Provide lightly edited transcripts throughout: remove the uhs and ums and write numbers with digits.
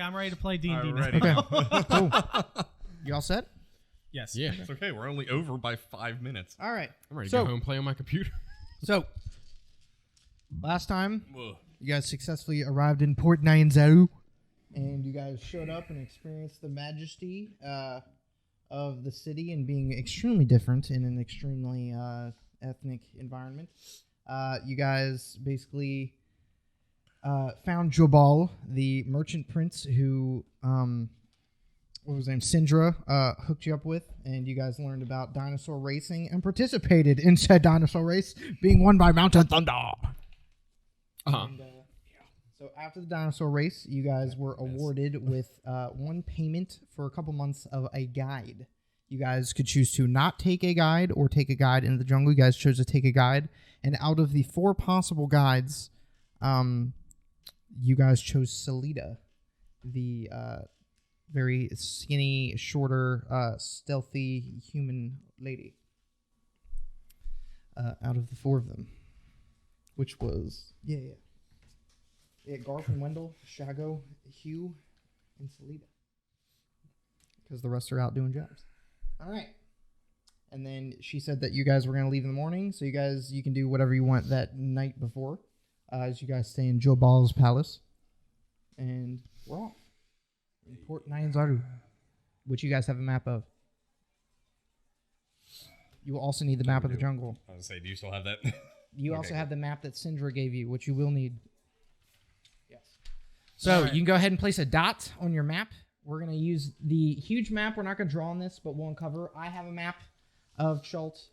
I'm ready to play D&D I'm now. ready. Okay. Cool. You all set? Yes. Yeah. It's okay. We're only over by 5 minutes. All right. I'm ready to So- go home and play on my computer. So, last time, Ugh. you guys successfully arrived in Port Nyanzaru, and you guys showed up and experienced the majesty of the city and being extremely different in an extremely ethnic environment. You guys basically found Jobal, the merchant prince who, what was his name, Syndra, hooked you up with, and you guys learned about dinosaur racing and participated in said dinosaur race, being won by Mountain Thunder. Uh-huh. And, so after the dinosaur race, you guys were awarded with one payment for a couple months of a guide. You guys could choose to not take a guide or take a guide into the jungle. You guys chose to take a guide. And out of the 4 possible guides, you guys chose Salida, the very skinny, shorter, stealthy human lady. Out of the 4 of them. Which was, yeah, Garth and Wendell, Shago, Hugh, and Salida. Because the rest are out doing jobs. All right. And then she said that you guys were going to leave in the morning, so you can do whatever you want that night before, as you guys stay in Jobal's palace. And we're off. In Port Nyanzaru, which you guys have a map of. You will also need the map of the jungle. I was going to say, do you still have that? You Okay, also cool. have the map that Syndra gave you, which you will need. Yes. So you can go ahead and place a dot on your map. We're going to use the huge map. We're not going to draw on this, but we'll uncover. I have a map of Schultz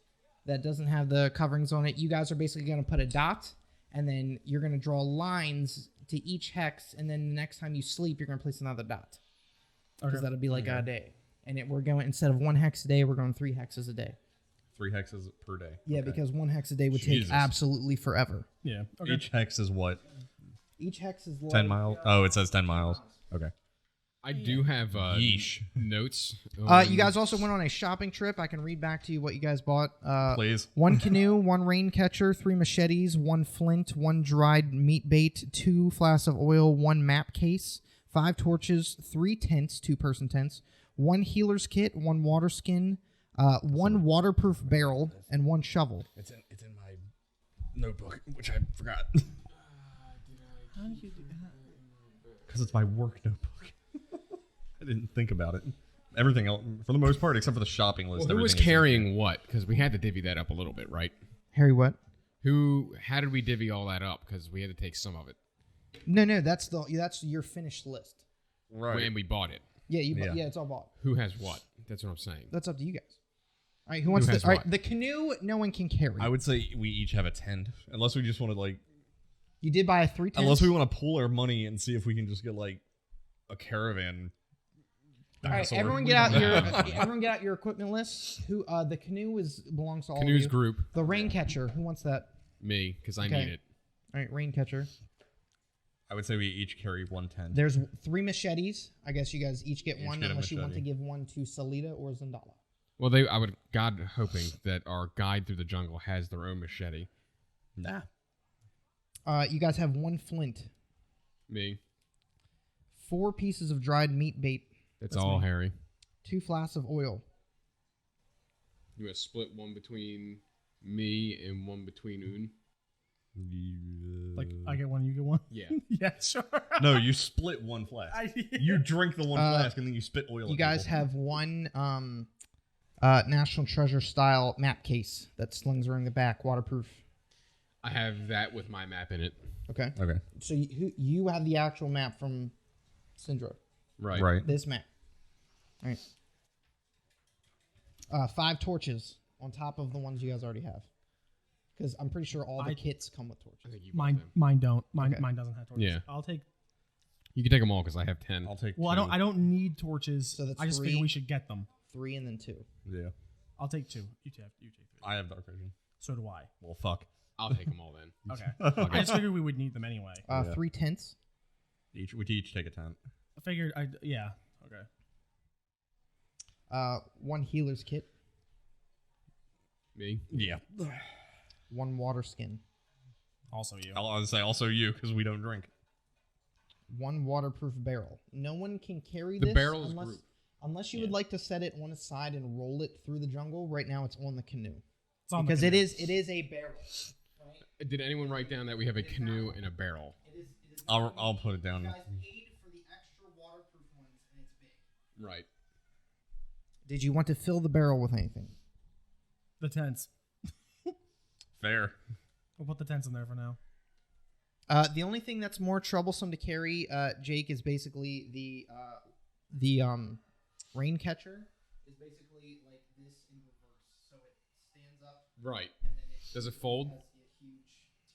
that doesn't have the coverings on it. You guys are basically going to put a dot, and then you're going to draw lines to each hex, and then the next time you sleep, you're going to place another dot. Because that'll be like a day. And we're going, instead of 1 hex a day, we're going 3 hexes a day. 3 hexes per day. Yeah, Okay. because 1 hex a day would Jesus. take absolutely forever. Yeah. Okay. Each hex is what? Each hex is 10 miles? Oh, it says 10 miles. Okay. I do have Yeesh. notes. You guys also went on a shopping trip. I can read back to you what you guys bought. Please. 1 canoe, 1 rain catcher, 3 machetes, 1 flint, 1 dried meat bait, 2 flasks of oil, 1 map case, 5 torches, 3 tents, 2-person tents, 1 healer's kit, 1 water skin, 1 waterproof barrel, and 1 shovel. It's in my notebook, which I forgot. How did you do that? Because it's my work notebook. I didn't think about it. Everything else, for the most part, except for the shopping list. Who was everything is in carrying what? Because we had to divvy that up a little bit, right? Harry, what? How did we divvy all that up? Because we had to take some of it. No, that's your finished list. there. Right. And we bought it. Yeah, Yeah. it's all bought. Who has what? That's what I'm saying. That's up to you guys. All right, who wants has to? All right, what? the canoe, no one can carry. I would say we each have a tent, unless we just want to like, You did buy a 3 tents. unless we want to pool our money and see if we can just get like a caravan. All right, dinosaur. everyone get out your equipment lists. Who the canoe belongs to all Canoes of you. group. The rain catcher, who wants that? Me, because I Okay. need it. All right, rain catcher. I would say we each carry 1 tent. There's 3 machetes. I guess you guys each get Each one, get a unless you want to machete. give one to Salida or Zandala. Well, I would God hoping that our guide through the jungle has their own machete. Nah. You guys have 1 flint, Me. 4 pieces of dried meat bait, That's all, me. Harry. 2 flasks of oil. You want to split one between me and one between Un? Like, I get one, you get one? Yeah. Yeah, sure. No, you split 1 flask. You drink the 1 flask and then you spit oil. You at guys people. have 1 National Treasure style map case that slings around the back, waterproof. I have that with my map in it. Okay. Okay. So you have the actual map from Syndra. Right. Right. This map. All right. 5 torches on top of the ones you guys already have. Because I'm pretty sure all the kits come with I torches. think you bought them. Mine don't. Mine Okay. doesn't have torches. Yeah. I'll take. You can take them all because I have 10. I'll take. Well, 2. I don't need torches. So that's I just 3. figure we should get them. 3 and then 2. Yeah. I'll take 2. You take 3. I have dark vision. So do I. Well, fuck. I'll take them all then. Okay. I just figured we would need them anyway. Yeah. 3 tents. We each take a tent. I figured. Yeah. Okay. 1 healer's kit. Me. Yeah. 1 water skin. Also you. I'll say also you because we don't drink. one waterproof barrel. No one can carry The this barrel's unless you would like to set it on a side and roll it through the jungle. Right now, it's on the canoe It's on the because canoe. it is a barrel. Right? Did anyone write down that we have a canoe and a barrel? It is I'll put it down. You guys paid for the extra waterproof ones, and it's big. Right. Did you want to fill the barrel with anything? The tents. Fair. We'll put the tents in there for now. The only thing that's more troublesome to carry, Jake, is basically the rain catcher is basically like this in reverse, so it stands up. Right. And then it Does it fold? has a huge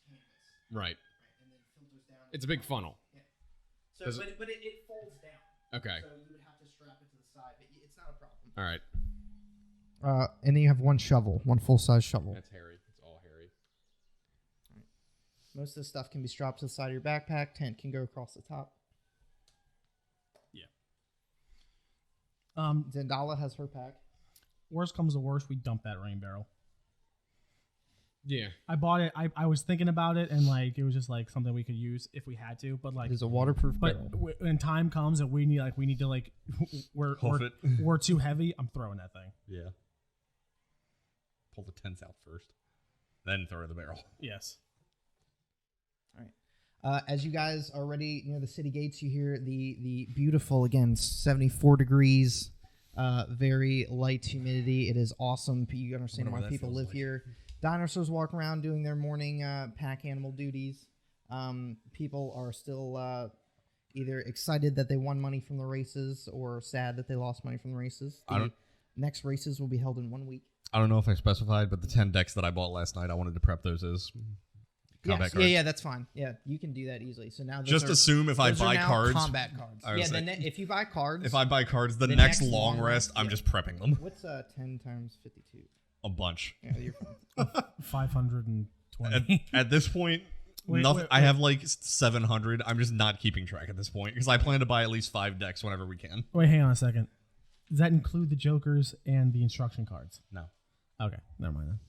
canvas, right. and then filters down. It's a big funnel. Yeah. So, Does but it folds down. Okay. So you would have to strap it to the side, but it's not a problem. All right. And then you have one shovel, one full-size shovel. That's hairy. It's all hairy. Most of the stuff can be strapped to the side of your backpack. Tent can go across the top. Yeah. Zendala has her pack. Worst comes to worst, we dump that rain barrel. Yeah. I bought it. I was thinking about it, and like it was just like something we could use if we had to. But like, It is a waterproof but barrel. when time comes and we need to like we're Hoof it. we're too heavy, I'm throwing that thing. Yeah. Pull the tents out first, then throw the barrel. Yes. As you guys are ready near the city gates, you hear the beautiful, again, 74 degrees, very light humidity. It is awesome. You understand Wonder why what that people feels live like. here. Dinosaurs walk around doing their morning pack animal duties. People are still either excited that they won money from the races or sad that they lost money from the races. The next races will be held in 1 week. I don't know if I specified, but the 10 decks that I bought last night, I wanted to prep those as combat cards. Yeah, that's fine. Yeah, you can do that easily. So now Just assume if I those are buy now cards, combat cards. I was Yeah, saying- then if you buy cards, if I buy cards, the The next next long long rest, rest, I'm yeah. just prepping them. what's 10 times 52? A bunch. Yeah, you're fine. 520. At this point, Wait, nothing. wait, I wait. have like 700. I'm just not keeping track at this point because I plan to buy at least 5 decks whenever we can. Wait, hang on a second. Does that include the jokers and the instruction cards? No. Okay, never mind then.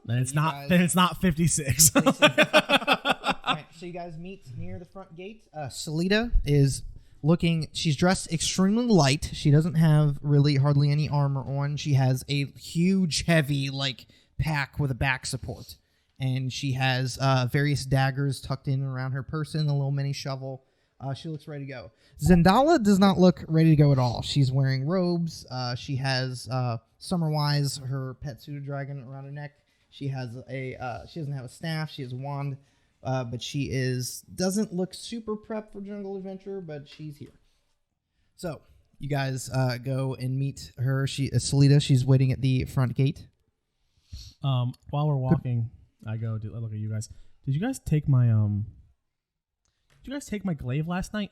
Then it's You not. guys- Then it's not 56. Alright, so you guys meet near the front gate. Salida is looking. She's dressed extremely light. She doesn't have really hardly any armor on. She has a huge, heavy pack with a back support, and she has various daggers tucked in around her person. A little mini shovel. She looks ready to go. Zendala does not look ready to go at all. She's wearing robes. She has Summerwise, her pet pseudo dragon around her neck. She has she doesn't have a staff. She has a wand, but she doesn't look super prepped for jungle adventure, but she's here. So you guys go and meet her. She is Salida. She's waiting at the front gate. While we're walking, I go to look at you guys. Did you guys take my Did you guys take my glaive last night?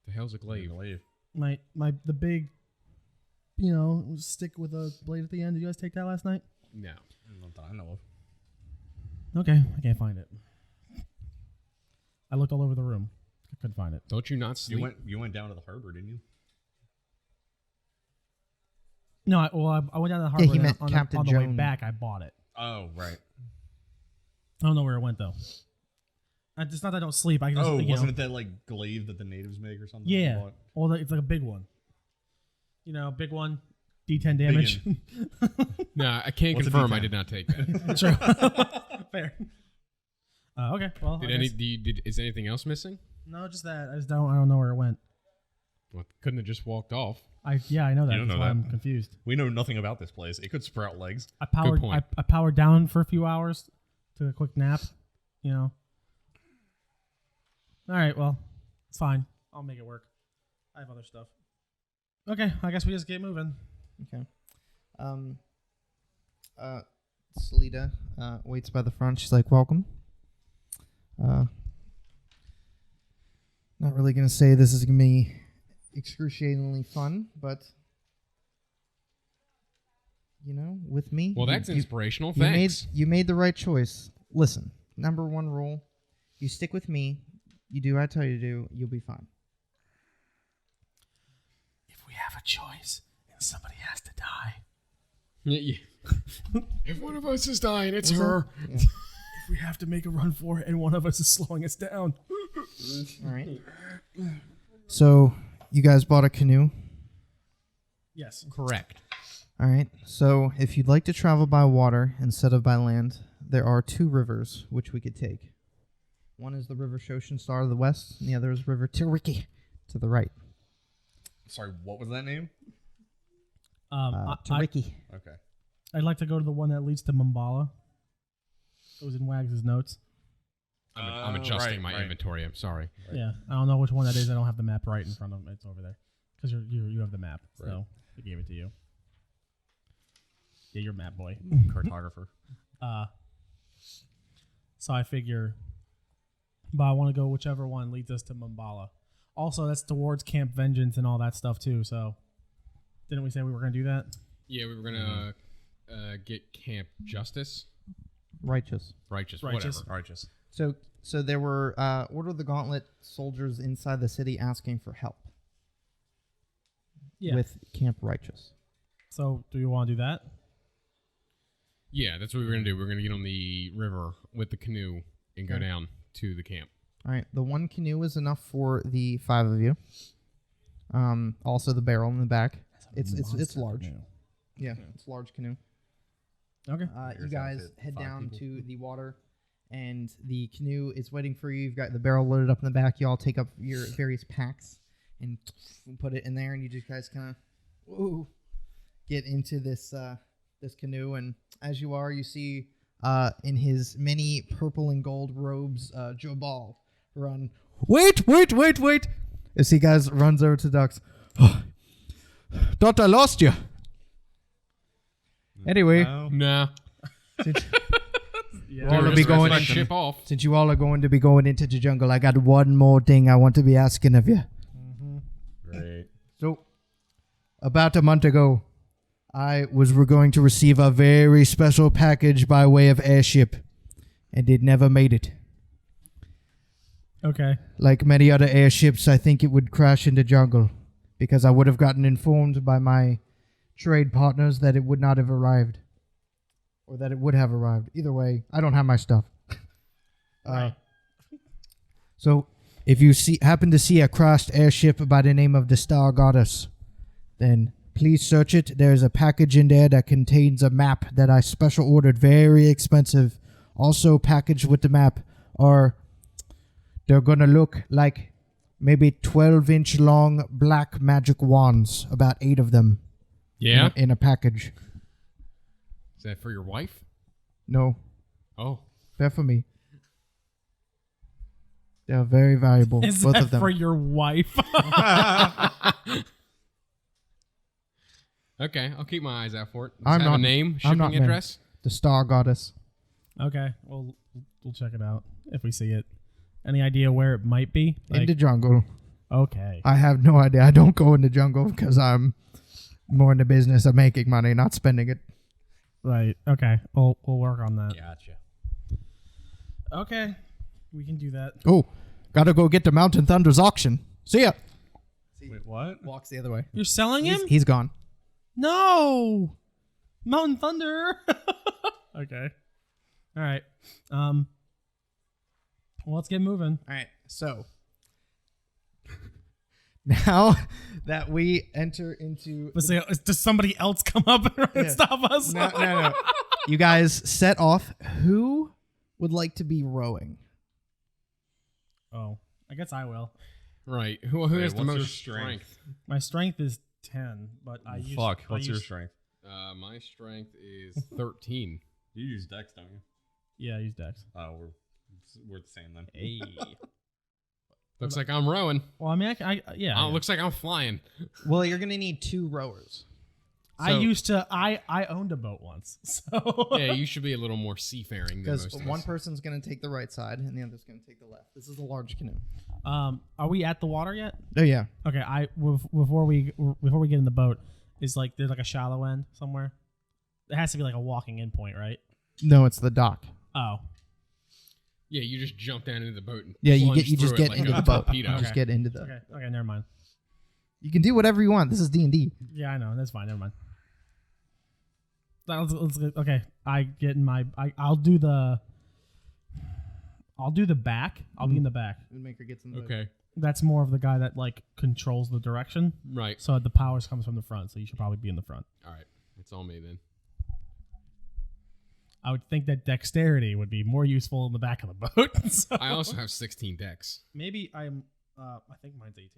The hell's a glaive? The big, stick with a blade at the end. Did you guys take that last night? No. Not that I know of. Okay, I can't find it. I looked all over the room. I couldn't find it. Don't you not sleep? You went down to the harbor, didn't you? No, I went down to the harbor. he and meant on Captain the way Joan. back, I bought it. Oh, right. I don't know where it went though. It's not that I don't sleep. I can just, Wasn't it that glaive that the natives make or something? Yeah. You bought? Well, it's like a big one. Big one. D10 damage. No, I can't What's a confirm. D10? I did not take that. True. Fair. Okay. Well, Is anything else missing? no, just that. I don't know where it went. Well, couldn't have just walked off. I know that. You don't That's know why that. I'm confused. We know nothing about this place. It could sprout legs. I powered. point. I powered down for a few hours. Took a quick nap. All right. Well, it's fine. I'll make it work. I have other stuff. Okay. I guess we just get moving. Okay. Salida waits by the front. She's like, "Welcome." Not really gonna say this is gonna be excruciatingly fun, but with me. Well, that's inspirational. You made Thanks. the right choice. Listen, number one rule: you stick with me. You do what I tell you to do. You'll be fine. If we have a choice and somebody has to die, Yeah. If one of us is dying, it's What's her. that? Yeah. if we have to make a run for it and one of us is slowing us down, All right. So you guys bought a canoe. Yes. Correct. All right. So if you'd like to travel by water instead of by land, there are 2 rivers which we could take. One is the River Shoshin Star to the west, and the other is River Tiriki to the right. Sorry, what was that name? Tiriki. Okay. I'd like to go to the one that leads to Mumbala. It was in Wags' notes. I'm adjusting my inventory. I'm sorry. Right. Yeah, I don't know which one that is. I don't have the map right in front of me. It's over there because you have the map, Right. so I gave it to you. Yeah, you're map boy. Cartographer. So I figure, but I want to go whichever one leads us to Mumbala. Also, that's towards Camp Vengeance and all that stuff too. So, didn't we say we were gonna do that? Yeah, we were gonna get Camp Justice, Righteous. Righteous, Righteous. whatever. Righteous. So there were Order of the Gauntlet soldiers inside the city asking for help Yeah. with Camp Righteous. So, do you want to do that? Yeah, that's what we were gonna do. We're gonna get on the river with the canoe and go Okay. down to the camp. All right, the 1 canoe is enough for the 5 of you. Also the barrel in the back. It's large. Canoe. Yeah, it's a large canoe. Okay. You guys fit head 5 down people. to the water, and the canoe is waiting for you. You've got the barrel loaded up in the back. You all take up your various packs and put it in there, and you just guys kind of get into this this canoe. And as you are, you see in his many purple and gold robes, Jobal run. Wait! As he guys runs over to Ducks. Thought I lost you. Anyway, No. Nah. Yeah. All We're of be just going gonna into- ship off. since you all are going to be going into the jungle, I got one more thing I want to be asking of you. Great. So, about a month ago, we're going to receive a very special package by way of airship, and it never made it. Okay. Like many other airships, I think it would crash into jungle, because I would have gotten informed by my trade partners that it would not have arrived, or that it would have arrived. Either way, I don't have my stuff. So, if you happen to see a crashed airship by the name of the Star Goddess, then please search it. There's a package in there that contains a map that I special ordered, very expensive. Also packaged with the map they're gonna look like maybe 12-inch long black magic wands, about 8 of them. Yeah. In a package. Is that for your wife? No, Oh. they're for me. They're very valuable, Is both that of them. for your wife? Okay, I'll keep my eyes out for it. Does I'm it have not- a name, I'm shipping not married. address? The Star Goddess. Okay. Well, we'll check it out if we see it. Any idea where it might be? In the jungle. Okay. I have no idea. I don't go in the jungle because I'm more in the business of making money, not spending it. Right. Okay. We'll work on that. Gotcha. Okay. We can do that. Oh, gotta go get the Mountain Thunder's auction. See ya. Wait, what? Walks the other way. You're selling him? He's gone. No. Mountain Thunder. Okay. All right. Well, let's get moving. All right, so now that we enter into Let's say, does somebody else come up and Yeah. stop us? no. You guys set off. Who would like to be rowing? Oh, I guess I will. Right. Who Wait, has the what's your most strength? strength? My strength is 10, but I use. Fuck. I What's your use- strength? My strength is 13. You use Dex, don't you? Yeah, I use Dex. Oh, we're the same then. Hey. Looks like I'm rowing. Well, I mean, yeah. Oh, looks like I'm flying. Well, you're gonna need 2 rowers. I So- used to. I owned a boat once, so Yeah, you should be a little more seafaring than Because most of one us. person's gonna take the right side and the other's gonna take the left. This is a large canoe. Are we at the water yet? Oh yeah. Okay. Before we get in the boat, is like there's like a shallow end somewhere. It has to be like a walking in point, right? No, it's the dock. Oh. Yeah, you just jump down into the boat and Yeah, you plunge just through it get like into a the boat. torpedo. You just Okay. get into the. Okay. Okay. Never mind. You can do whatever you want. This is D&D. Yeah, I know. That's fine. Never mind. Let's okay. I get in my. I'll do the. I'll do the back. I'll be in the back. The maker gets in the boat. Okay. That's more of the guy that like controls the direction. Right. So the powers comes from the front. So you should probably be in the front. All right. It's all me then. I would think that dexterity would be more useful in the back of the boat. So I also have 16 decks. maybe I'm. I think mine's 18.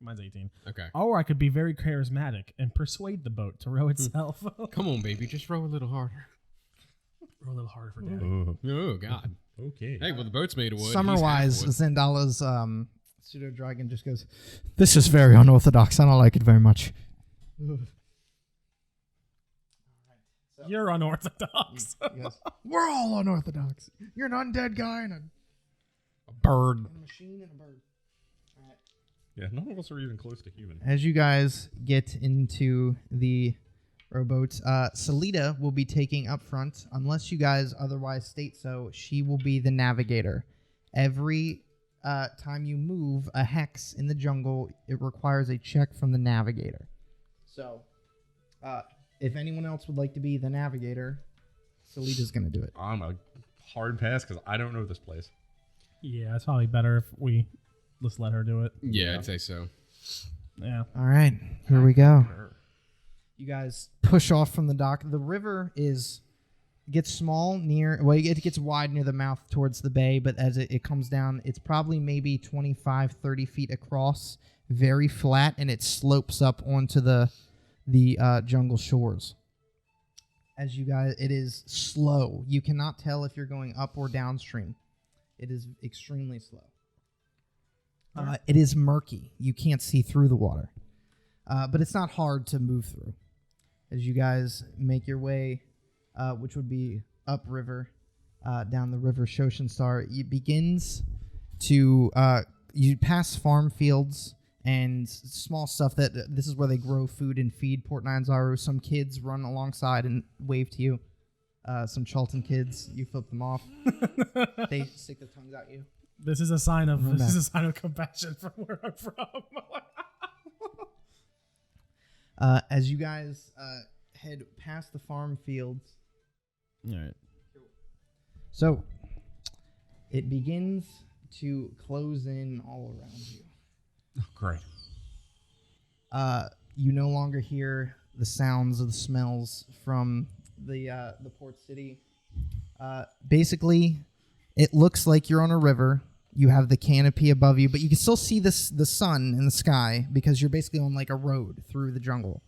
Mine's 18. Okay. Or I could be very charismatic and persuade the boat to row itself. Come on, baby. Just row a little harder. Row a little harder for daddy. Oh, God. Okay. Hey, well, the boat's made of wood. Summer-wise, He's half wood. Zendala's pseudo-dragon just goes, "This is very unorthodox. I don't like it very much." You're unorthodox. Yes. We're all unorthodox. You're an undead guy and A bird. a machine and a bird. All right. Yeah, none of us are even close to human. As you guys get into the rowboats, Salida will be taking up front. Unless you guys otherwise state so, she will be the navigator. Every time you move a hex in the jungle, it requires a check from the navigator. So, if anyone else would like to be the navigator, Salida's going to do it. I'm a hard pass because I don't know this place. Yeah, it's probably better if we just let her do it. Yeah, I'd say so. Yeah. All right, here we go. You guys push off from the dock. The river gets small it gets wide near the mouth towards the bay, but as it comes down, it's probably maybe 25, 30 feet across, very flat, and it slopes up onto the jungle shores. As you guys, it is slow. You cannot tell if you're going up or downstream. It is extremely slow. It is murky. You can't see through the water. But it's not hard to move through. As you guys make your way, which would be upriver, down the river Shoshin Star, it begins to, you pass farm fields and small stuff that, this is where they grow food and feed Port Nyanzaru. Some kids run alongside and wave to you. Some Chalton kids, you flip them off. They stick their tongues at you. This is a sign of compassion from where I'm from. As you guys head past the farm fields, All right. so it begins to close in all around you. Oh, great. You no longer hear the sounds or the smells from the port city. Basically, it looks like you're on a river. You have the canopy above you, but you can still see the sun in the sky because you're basically on like a road through the jungle.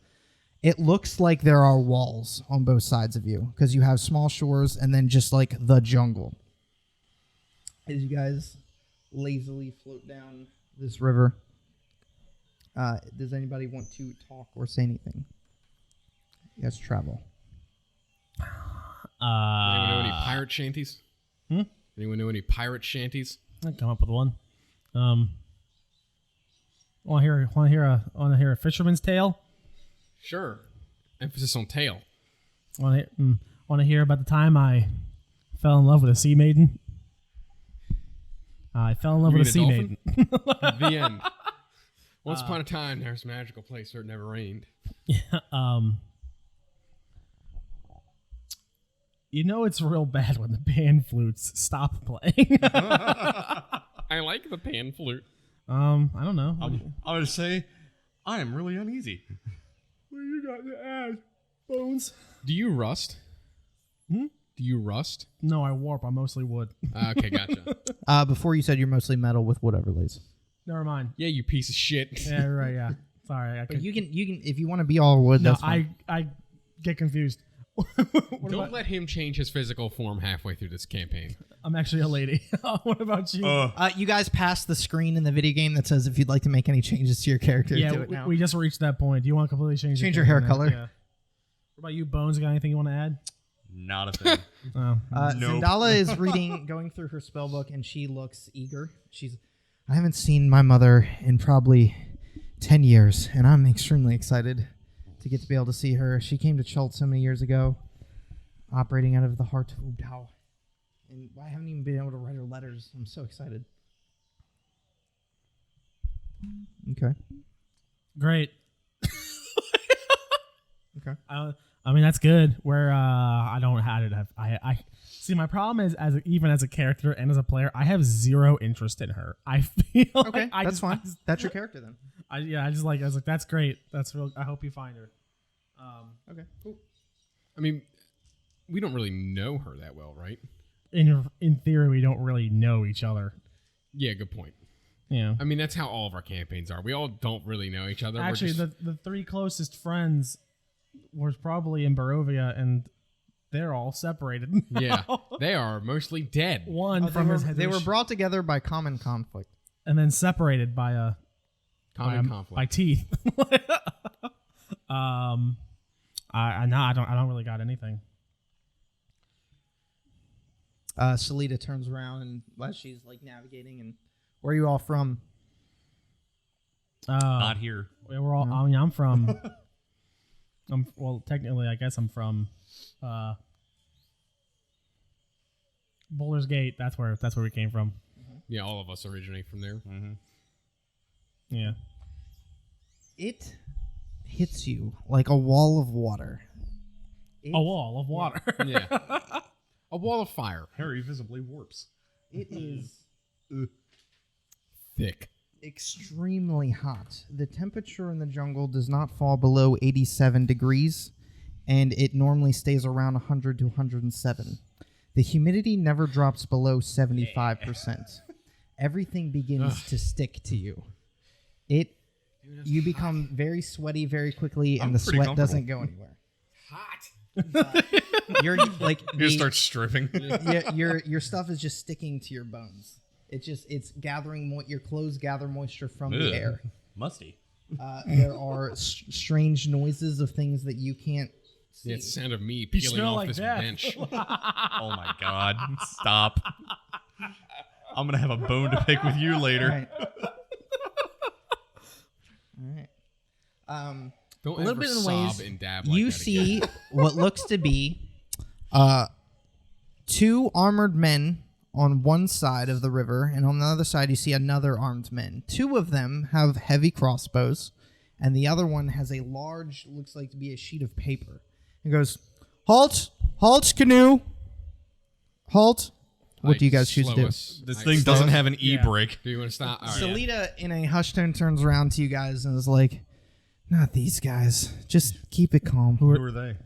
It looks like there are walls on both sides of you because you have small shores and then just like the jungle. As you guys lazily float down this river, does anybody want to talk or say anything? You guys travel. Anyone know any pirate shanties? Anyone know any pirate shanties? I come up with one. Want to hear a fisherman's tale? Sure. Emphasis on tail. Want to hear about the time I fell in love with a sea maiden? I fell in love You with a sea mean a maiden. The end. Once upon a time, there was a magical place where it never rained. You know it's real bad when the pan flutes stop playing. I like the pan flute. I don't know. I would say I am really uneasy. What you got to add, Bones? Do you rust? Do you rust? No, I warp. I'm mostly wood. Okay, gotcha. Before you said you're mostly metal with whatever lays. Never mind. Yeah, you piece of shit. Yeah, you're right. Yeah. Sorry. But you can if you want to be all wood. No, That's fine. I get confused. Don't let him change his physical form halfway through this campaign. I'm actually a lady. What about you? You guys passed the screen in the video game that says if you'd like to make any changes to your character, do it now. we just reached that point. Do you want to completely change Change your hair character now? color? Yeah. What about you, Bones? Got anything you want to add? Not a thing. Oh. Nope. Zendala is going through her spell book, and she looks eager. I haven't seen my mother in probably 10 years, and I'm extremely excited to get to be able to see her. She came to Chult so many years ago, operating out of the heart of Ubtao. And I haven't even been able to write her letters. I'm so excited. Okay. Great. Okay. I mean that's good. Where I I see. My problem is, even as a character and as a player, I have zero interest in her. I feel Okay, like that's fine. That's your character then. I was like, that's great. That's real. I hope you find her. Okay, cool. I mean, we don't really know her that well, right? In theory, we don't really know each other. Yeah, good point. Yeah. I mean, that's how all of our campaigns are. We all don't really know each other. Actually, the three closest friends was probably in Barovia, and they're all separated. yeah, they are mostly dead. One Oh, from they were brought together by common conflict. and then separated by Common conflict. by teeth. I don't really got anything. Salita turns around and as she's like navigating, and where are you all from? Not here. We're all. I mean, I'm from. Well, technically, I guess I'm from Boulder's Gate. That's where we came from. Yeah, all of us originate from there. Mm-hmm. Yeah. It hits you like a wall of water. A wall of water. Yeah. A wall of fire. Harry visibly warps. It is Thick. extremely hot. The temperature in the jungle does not fall below 87 degrees, and it normally stays around 100 to 107. The humidity never drops below 75%. Everything begins to stick to you. You become very sweaty very quickly, and I'm the pretty sweat comfortable. doesn't go anywhere. Hot. You're like You just start stripping. your stuff is just sticking to your bones. It's gathering your clothes gather moisture from the Ugh. air. Musty. There are strange noises of things that you can't see. Yeah, it's the sound of me You peeling smell off like this death. bench. Oh my God! Stop. I'm gonna have a bone to pick with you later. All right. Don't A little ever bit in sob ways, and dab like you that see again. what looks to be two armored men on one side of the river, and on the other side you see another armed men. Two of them have heavy crossbows, and the other one has a large, looks like to be a sheet of paper. He goes, "Halt! Halt, canoe! Halt!" What do you guys choose to do? This thing doesn't have an e-brake. Do you want to stop? All right. Salita, in a hushed tone, turns around to you guys and is like, "Not these guys. Just keep it calm. Who are they?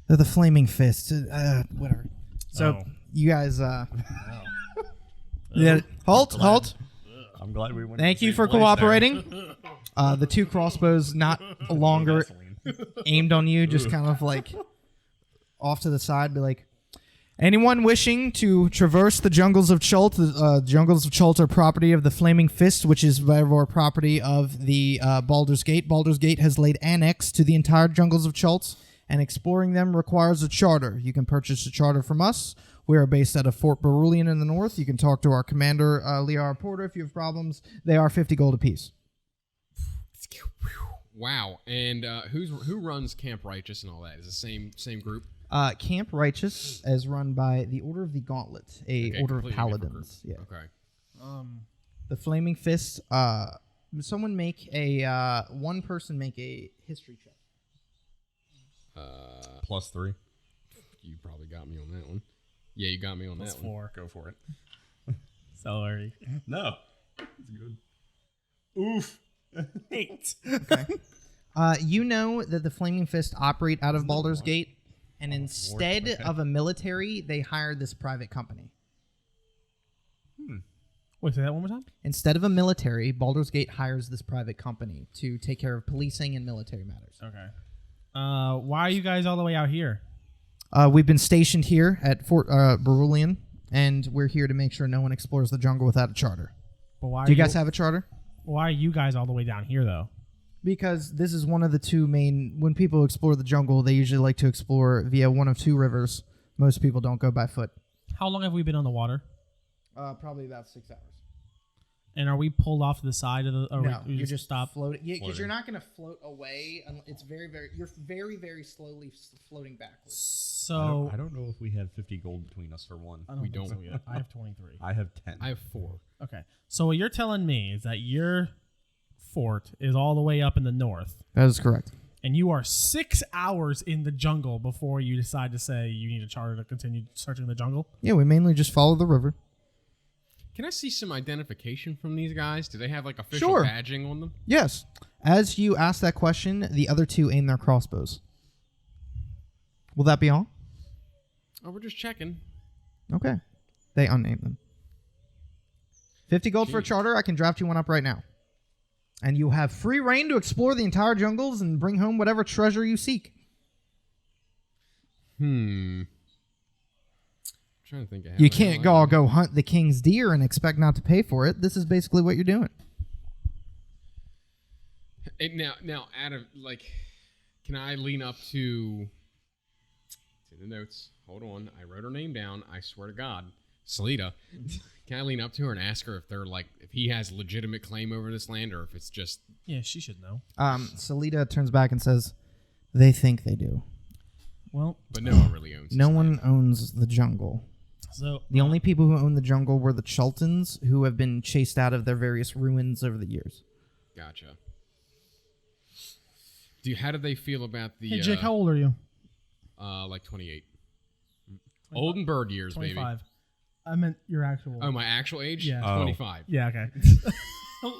They're the Flaming Fist. Whatever." So Oh. you guys, yeah, halt. I'm glad we went. Thank to the you same for place cooperating. The two crossbows not there. longer Gasoline. aimed on you, just kind of like off to the side, be like, "Anyone wishing to traverse the jungles of Chult, the jungles of Chult are property of the Flaming Fist, which is therefore property of the Baldur's Gate. Baldur's Gate has laid annex to the entire jungles of Chult, and exploring them requires a charter. You can purchase a charter from us. We are based out of Fort Berulian in the north. You can talk to our commander, Liara Porter, if you have problems. They are 50 gold apiece." Wow. And who runs Camp Righteous and all that? Is it the same group? Camp Righteous is run by the Order of the Gauntlet, a Okay, order of completely different paladins. Yeah. group. Okay. The Flaming Fist. Someone make a one person make a history check. +3. You probably got me on that one. Yeah, you got me on that one. 4. Go for it. Sorry. No. It's good. Oof. 8. You know that the Flaming Fist operate out of Baldur's Gate, and instead of a military, they hired this private company. Wait, say that one more time. Instead of a military, Baldur's Gate hires this private company to take care of policing and military matters. Okay. Why are you guys all the way out here? We've been stationed here at Fort Berulian, and we're here to make sure no one explores the jungle without a charter. But why? Do you guys have a charter? Why are you guys all the way down here though? Because this is one of the two main... When people explore the jungle, they usually like to explore via one of two rivers. Most people don't go by foot. How long have we been on the water? Probably about 6 hours. And are we pulled off to the side of the? Or No, we you're just stop. floating. Yeah, because Floating. you're not going to float away. It's very, very... You're very, very slowly floating backwards. So I don't know if we had 50 gold between us for one. I don't We think don't. so yet. I have 23. I have 10. I have 4. Okay. So what you're telling me is that your fort is all the way up in the north, That is correct. and you are 6 hours in the jungle before you decide to say you need a charter to continue searching the jungle. Yeah, we mainly just follow the river. Can I see some identification from these guys? Do they have like official Sure. badging on them? Yes. As you ask that question, the other two aim their crossbows. Will that be all? Oh, we're just checking. Okay. They unname them. 50 gold for a charter. I can draft you one up right now. And you have free reign to explore the entire jungles and bring home whatever treasure you seek. I'm trying to think. Of how You the can't hell I- go hunt the king's deer and expect not to pay for it. This is basically what you're doing. Now, out of like, can I lean up to? It's in the notes. Hold on, I wrote her name down. I swear to God, Salida. Can I lean up to her and ask her if they're like, if he has legitimate claim over this land, or if it's just? Yeah, she should know. Salida turns back and says, "They think they do. Well, But no one really owns. No this one land. owns the jungle. so The only people who own the jungle were the Chultans, who have been chased out of their various ruins over the years." Gotcha. How did they feel about the? hey, Jake, how old are you? Like 28. Old and bird years, 25. baby. I meant your actual. Oh, my actual age? Yeah. Oh. 25. Yeah, okay.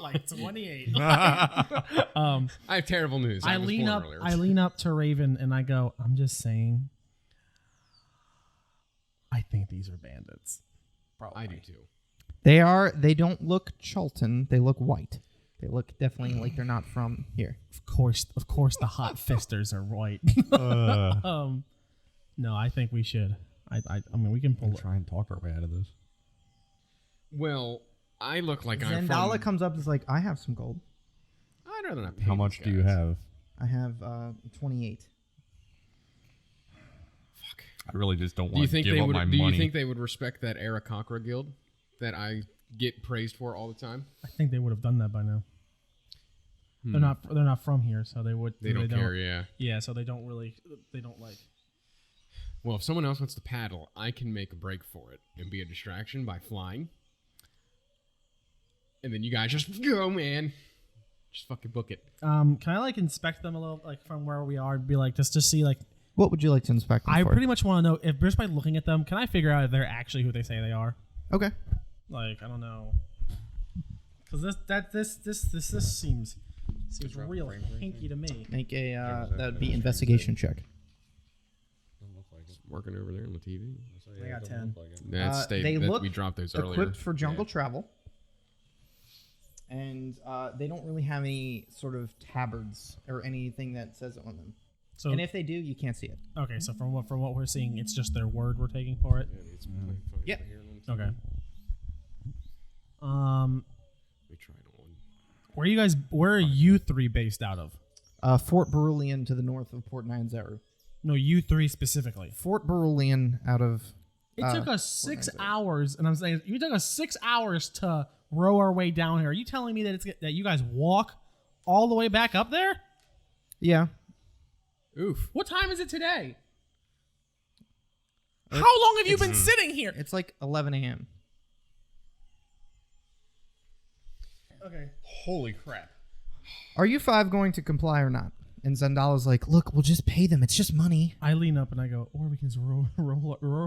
Like 28. I have terrible news. I was lean born up. earlier. I lean up to Raven and I go, "I'm just saying. I think these are bandits. I do too. They don't look Chultan. They look white. They look definitely like they're not from here. Of course, the hot fisters are white. No, I think we should. I mean, we can pull We'll it. try and talk our way out of this. Well, I look like I'm Zendala from. comes up and is like, "I have some gold. I'd rather not pay How these much do you guys. have? I have 28. Fuck. I really just don't Do you want to think give they up would? my Do you money. think they would respect that Aarakocra guild that I get praised for all the time? I think they would have done that by now. They're not from here, so they would. They don't care. Yeah. Yeah, so they don't really. They don't like. Well, if someone else wants to paddle, I can make a break for it and be a distraction by flying. And then you guys just go, man. Just fucking book it. Can I like inspect them a little, like from where we are, and be like just to see like. What would you like to inspect them I for? pretty much want to know if just by looking at them, can I figure out if they're actually who they say they are? Okay. Like I don't know, because this seems real hinky to me. Make a that would be investigation check. Working over there on the TV. I got 10. That's they look we dropped those earlier. Equipped for jungle travel, and they don't really have any sort of tabards or anything that says it on them. So And if they do, you can't see it. okay, so from what we're seeing, it's just their word we're taking for it. Yep. Okay. We tried one. Where are you three based out of? Fort Berulian to the north of Port Nyanzaru. No, you three specifically. Fort Berulian out of. It took us 6 hours, and I'm saying you took us 6 hours to row our way down here. Are you telling me that that you guys walk all the way back up there? Yeah. Oof. What time is it today? How long have you been sitting here? It's like 11 a.m. Okay. Holy crap. Are you five going to comply or not? And Zendala's like, "Look, we'll just pay them. It's just money." I lean up and I go, or we can just row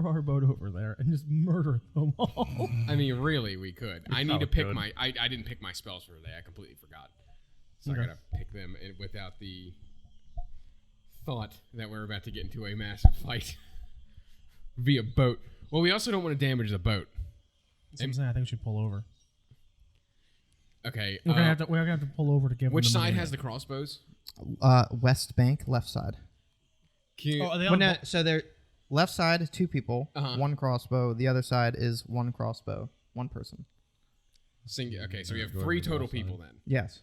our boat over there and just murder them all. I mean, really, we could. I need to pick my. I didn't pick my spells for today. I completely forgot. So Okay. I gotta pick them without the thought that we're about to get into a massive fight via boat. Well, we also don't want to damage the boat. So I'm saying I think we should pull over. Okay. We're gonna have to pull over to give. Which them the side money. has the crossbows? West bank, left side. Can Oh, are they Well, on no, so they're left side, 2 people, Uh-huh. 1 crossbow. The other side is 1 crossbow, 1 person. Okay, so we have 3 total people then. Yes.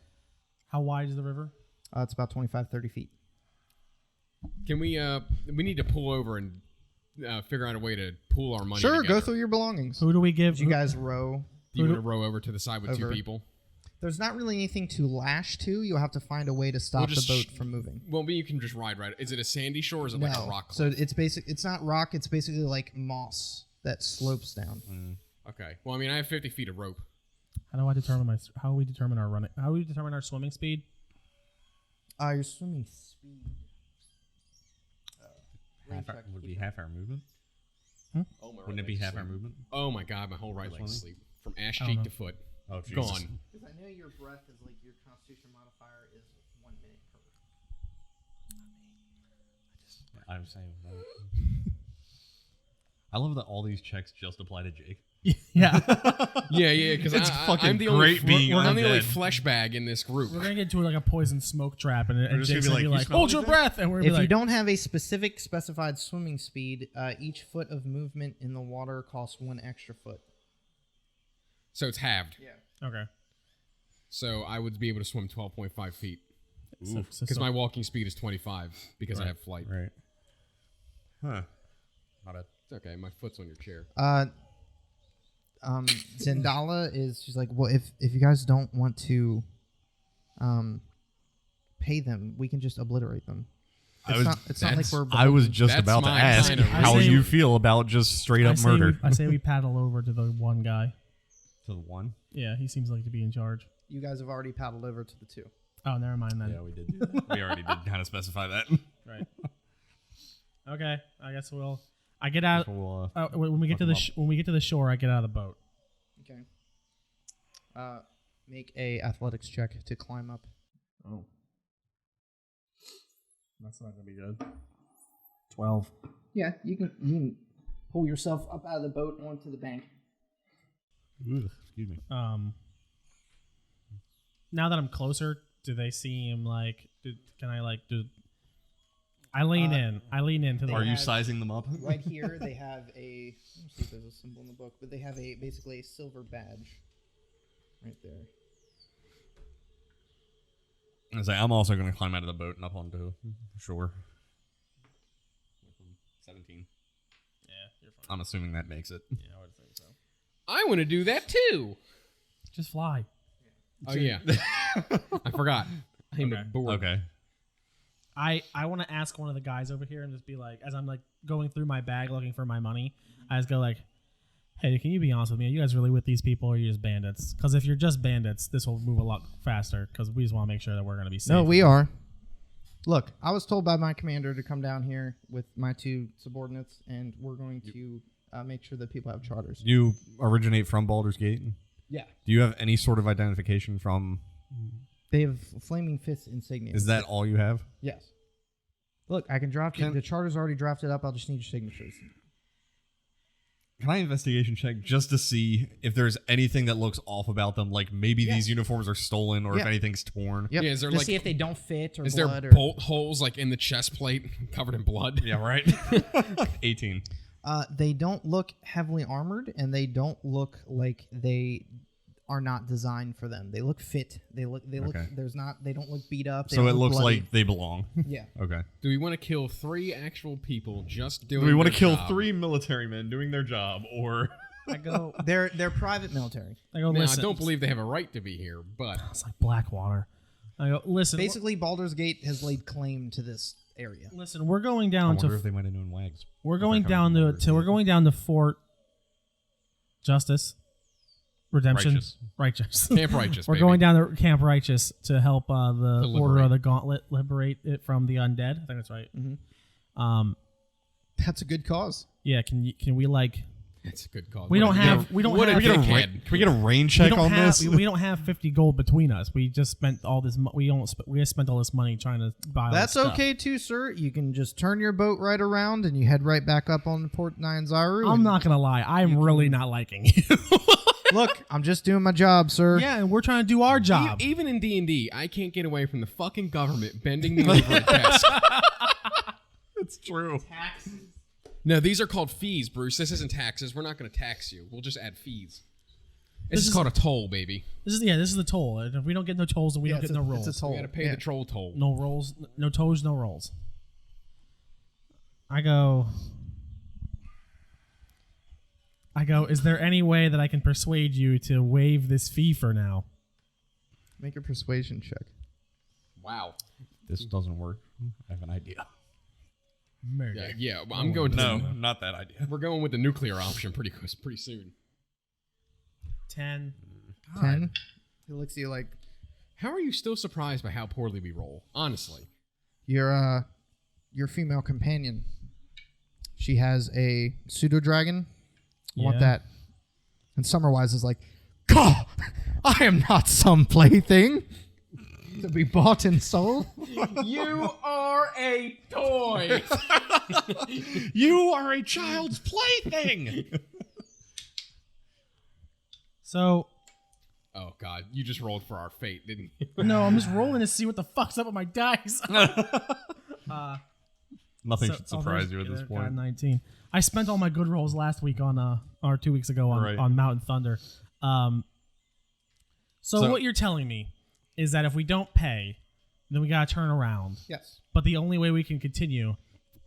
How wide is the river? It's about 25, 30 feet. Can we? We need to pull over and figure out a way to pool our money. Sure, together. go through your belongings. Who do we give? Did you guys row? Do you want to row over to the side with 2 Over. people? There's not really anything to lash to. You'll have to find a way to stop We'll the just boat from moving. Well, you can just ride right. Is it a sandy shore or is it like a rock So cliff? it's it's not rock. It's basically like moss that slopes down. Okay. Well, I mean, I have 50 feet of rope. How do we determine our running? How do we determine our swimming speed? Your swimming speed. Would it be half our movement? Oh, my Wouldn't it be half our movement? Oh my god, my whole right leg's asleep. From ass don't cheek know. to foot. Oh, Jesus. Gone. Because I know your breath is like your constitution modifier is 1 minute per. I'm saying that. I love that all these checks just apply to Jake. Yeah. Yeah, because It's fucking I'm the only, great being I'm the only undead. flesh bag in this group. We're gonna get to like a poison smoke trap, and just Jake's gonna be gonna be like, "You like, smell hold your anything?" breath, and we're gonna If be you like, don't have a specific specified swimming speed, each foot of movement in the water costs 1 extra foot. So it's halved. Yeah. okay, So I would be able to swim 12.5 feet. So- Because my walking speed is 25 because I have flight. Right. Huh. Not a. It's okay, my foot's on your chair. Zendala she's like, well, if you guys don't want to pay them, we can just obliterate them. It's not like we're I was just that's about to my ask kind of how reason. you feel about just straight up murder. I say we paddle over to the one guy. To the one? Yeah, he seems like to be in charge. You guys have already paddled over to the 2. Oh, never mind then. Yeah, we did. We already did kind of specify that. Right. Okay, I guess I get out. We'll, When we get to fuck the 'em when we get to the shore, I get out of the boat. Okay. Make a athletics check to climb up. Oh, that's not gonna be good. 12. Yeah, you can pull yourself up out of the boat onto the bank. Ugh, excuse me. Now that I'm closer, do they seem like? Can I like do? I lean in. I lean into the. Are you have- sizing them up? Right here, they have a. Let me see if there's a symbol in the book, but they have basically a silver badge. Right there. I was like, I'm also going to climb out of the boat and up onto shore. 17. Yeah, you're fine. I'm assuming that makes it. Yeah, I would think so. I want to do that too. Just fly. Oh, yeah. I forgot. I'm Okay. bored. Okay. I want to ask one of the guys over here and just be like, as I'm like going through my bag looking for my money, I just go like, hey, can you be honest with me? Are you guys really with these people or are you just bandits? Because if you're just bandits, this will move a lot faster because we just want to make sure that we're going to be safe. No, we are. Look, I was told by my commander to come down here with my 2 subordinates, and we're going to make sure that people have charters. You originate from Baldur's Gate? Yeah. Do you have any sort of identification from... They have Flaming Fist insignia. Is that all you have? Yes. Look, I can draft it. The charter's already drafted up. I'll just need your signatures. Can I investigation check just to see if there's anything that looks off about them? Like maybe these uniforms are stolen or if Yeah. anything's torn. Yep. Yeah, is there to like- see if they don't fit or Is blood there or... bolt holes like in the chest plate covered in blood? Yeah, right? 18. They don't look heavily armored, and they don't look like they are not designed for them. They look fit. They look. Okay. They don't look beat up. They So don't it look looks bloody. like they belong. Yeah. Okay. Do we want to kill 3 actual people just doing Do we want to their kill job? 3 military men doing their job or... I go, They're private military. now, I don't believe they have a right to be here, but It's like Blackwater. I go, listen. Basically, Baldur's Gate has laid claim to this area. Listen, we're going I down wonder to if they might have known Wags. we're going If they're down coming to we're going down to Fort Justice, Redemption, Righteous. Camp Righteous. We're baby. going down to Camp Righteous to help the liberate. Order of the Gauntlet liberate it from the undead. I think that's right. Mm-hmm. That's a good cause. Yeah. Can we like? It's a good call. We don't What a have. dick- We don't what a have. Can dickhead. we get a rain We check don't on have. this? We don't have 50 gold between us. We just spent all this. We just spent all this money trying to buy. All That's this stuff. okay too, sir. You can just turn your boat right around and you head right back up on Port Nyanzaru. I'm not gonna lie. I'm really not liking you. Look, I'm just doing my job, sir. Yeah, and we're trying to do our job. Even in D&D, I can't get away from the fucking government bending me over at desk. It's true. No, these are called fees, Bruce. This isn't taxes. We're not going to tax you. We'll just add fees. This is called a toll, baby. This is the toll. And if we don't get no tolls, then we don't get no rolls. It's a toll. We got to pay Yeah. the troll toll. No rolls, no toes, no rolls. I go, is there any way that I can persuade you to waive this fee for now? Make a persuasion check. Wow. This doesn't work. I have an idea. Yeah. Well, I'm going to. No, not that idea. We're going with the nuclear option pretty soon. 10. 10. He looks at you like, How are you still surprised by how poorly we roll? Honestly. Your female companion. She has a pseudo dragon. I want Yeah. that. And Summerwise is like, God, I am not some plaything to be bought and sold. You are a toy. You are a child's plaything. So, Oh God, you just rolled for our fate, didn't you? no, I'm just rolling to see what the fuck's up with my dice. Nothing So- should surprise there's- you at this got point. 19. I spent all my good rolls last week on or 2 weeks ago on, Right. on Mountain Thunder. So So- what you're telling me is that if we don't pay, then we gotta turn around. Yes. But the only way we can continue,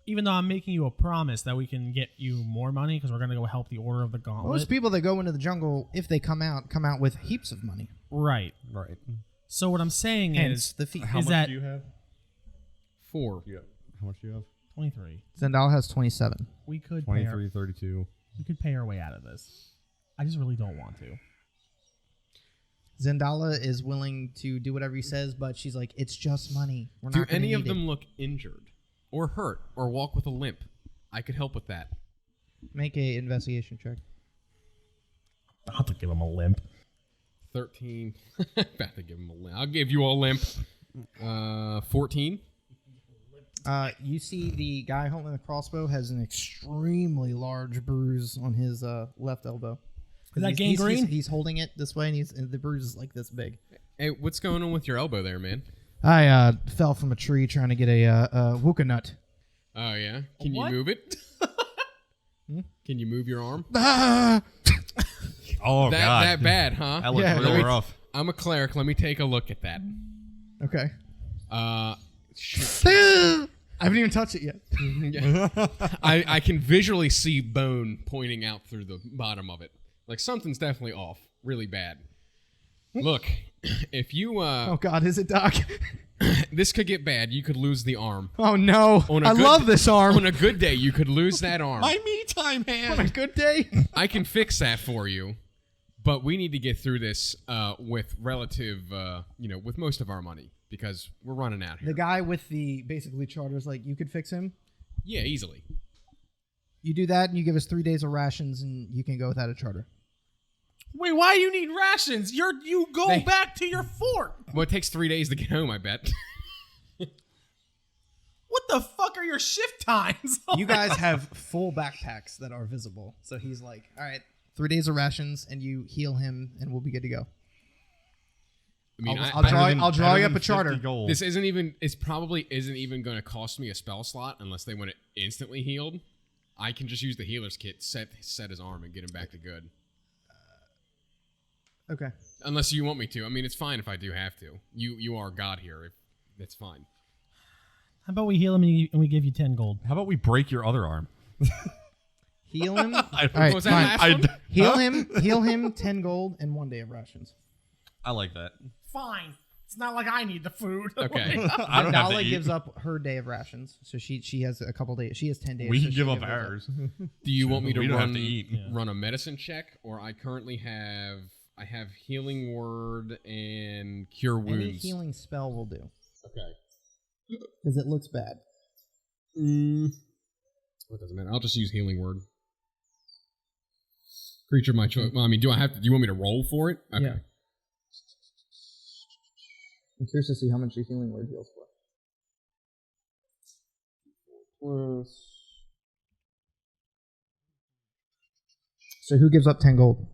even though I'm making you a promise that we can get you more money because we're gonna go help the Order of the Gauntlet. Most people that go into the jungle, if they come out with heaps of money. Right. Right. So what I'm saying Hence is the fee. How Is much that- do you have? 4. How much do you have? 23. Zendal has 27. We could pay our, 23, 32. we could pay our way out of this. I just really don't want to. Zendala is willing to do whatever he says, but she's like, it's just money. We're Do not gonna any of need them look injured, or hurt, or walk with a limp? I could help with that. it. Make a investigation check. I'll have to give him a limp. 13. About to give him a limp. I'll give you a limp. 14. You see the guy holding the crossbow has an extremely large bruise on his left elbow. Is that He's- gangrene? He's holding it this way, and the bruise is like this big. Hey, what's going on with your elbow there, man? I fell from a tree trying to get a wooka nut. Oh yeah. Can What? you move it? Can you move your arm? Ah! Oh, God. That bad, huh? That looks Yeah, real let me- rough. I'm a cleric. Let me take a look at that. Okay. Shit. I haven't even touched it yet. Yeah. I can visually see bone pointing out through the bottom of it. Like something's definitely off. Really bad. Look, if you Oh God, is it Doc? this could get bad. You could lose the arm. Oh no! On a I good- love this arm. On a good day, you could lose that arm. My me time hand. On a good day. I can fix that for you, but we need to get through this with relative, with most of our money because we're running out The here. guy with the basically charters, like, you could fix him. Yeah, easily. You do that, and you give us 3 days of rations, and you can go without a charter. Wait, why do you need rations? You go They- back to your fort. Well, it takes 3 days to get home, I bet. What the fuck are your shift times? You guys have full backpacks that are visible. So he's like, all right, 3 days of rations, and you heal him, and we'll be good to go. I mean, I'll draw you up a charter. this isn't even. It's probably isn't even going to cost me a spell slot unless they want it instantly healed. I can just use the healer's kit, set his arm, and get him back to good. Okay. Unless you want me to. I mean, it's fine if I do have to. You are God here. That's fine. How about we heal him and we give you 10 gold? How about we break your other arm? Heal him. I, All right, What was that fine. last one? Heal him 10 gold and 1 day of rations. I like that. Fine. It's not like I need the food. Okay. I don't have to Nala eat. gives up her day of rations, so she has a couple days. She has 10 days. We so can she give up gives ours. Do you want me to We don't have run to eat. run a medicine check, or I currently have healing word and cure wounds. Any healing spell will do, Okay. because it looks bad. What doesn't matter? I'll just use healing word. Creature of my choice. Well, I mean, do you want me to roll for it? Okay. Yeah. I'm curious to see how much your healing word heals for. So who gives up 10 gold?